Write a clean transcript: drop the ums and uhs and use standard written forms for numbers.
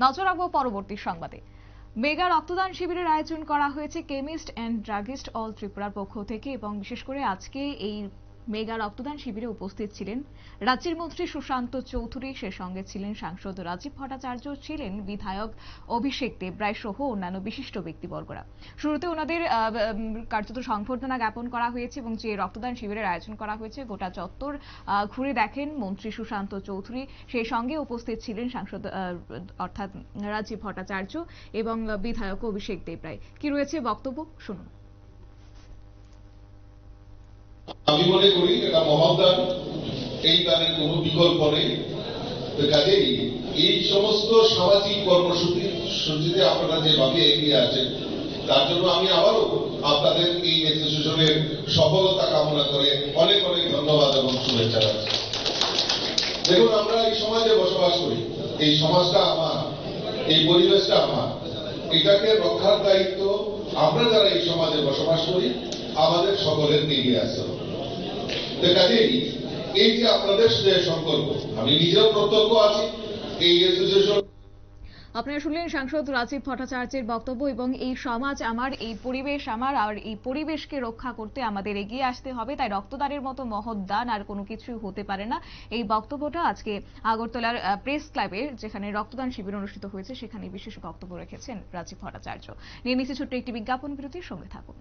নজর রাখবো পরবর্তী সংবাদে। মেগা রক্তদান শিবিরের আয়োজন করা হয়েছে কেমিস্ট অ্যান্ড ড্রাগিস্ট অল ত্রিপুরার পক্ষ থেকে এবং বিশেষ করে আজকে এই মেগা রক্তদান শিবিরে উপস্থিত ছিলেন রাজ্যের মন্ত্রী সুশান্ত চৌধুরী, সে সঙ্গে ছিলেন সাংসদ রাজীব ভট্টাচার্য, ছিলেন বিধায়ক অভিষেক দেবরায় সহ অন্যান্য বিশিষ্ট ব্যক্তিবর্গরা। শুরুতে ওনাদের কার্যত সংবর্ধনা জ্ঞাপন করা হয়েছে এবং যে রক্তদান শিবিরের আয়োজন করা হয়েছে গোটা চত্বর ঘুরে দেখেন মন্ত্রী সুশান্ত চৌধুরী, সেই সঙ্গে উপস্থিত ছিলেন সাংসদ অর্থাৎ রাজীব ভট্টাচার্য এবং বিধায়ক অভিষেক দেবরায়। কি রয়েছে বক্তব্য শুনুন। আমি মনে করি এটা মহৎ দান, এই দানের কোনো বিকল্প নেই। কাজেই এই সমস্ত সামাজিক কর্মসূচিতে আপনারা যেভাবে এগিয়ে আছেন তার জন্য আমি আবারও আপনাদের এই অ্যাসোসিয়েশনের সফলতা কামনা করে অনেক অনেক ধন্যবাদ এবং শুভেচ্ছা জানাচ্ছি। দেখুন, আমরা এই সমাজে বসবাস করি, এই সমাজটা আমার, এই পরিবেশটা আমার, এটাকে রক্ষার দায়িত্ব আমরা যারা এই সমাজে বসবাস করি আমাদের সকলের এগিয়ে আসতে হবে। কাজেই এই যে আপনাদের সংকল্প, আমি নিজেও প্রত্যক্ষ আছি এই অ্যাসোসিয়েশন। আপনারা শুনলেন সাংসদ রাজীব ভট্টাচার্যের বক্তব্য এবং এই সমাজ আমার, এই পরিবেশ আমার, আর এই পরিবেশকে রক্ষা করতে আমাদের এগিয়ে আসতে হবে, তাই রক্তদানের মতো মহৎ দান আর কোনো কিছু হতে পারে না। এই বক্তব্যটা আজকে আগরতলার প্রেস ক্লাবে যেখানে রক্তদান শিবির অনুষ্ঠিত হয়েছে সেখানে বিশেষ বক্তব্য রেখেছেন রাজীব ভট্টাচার্য। নিয়ে নিচ্ছে ছোট্ট একটি বিজ্ঞাপন বিরতির সঙ্গে থাকুন।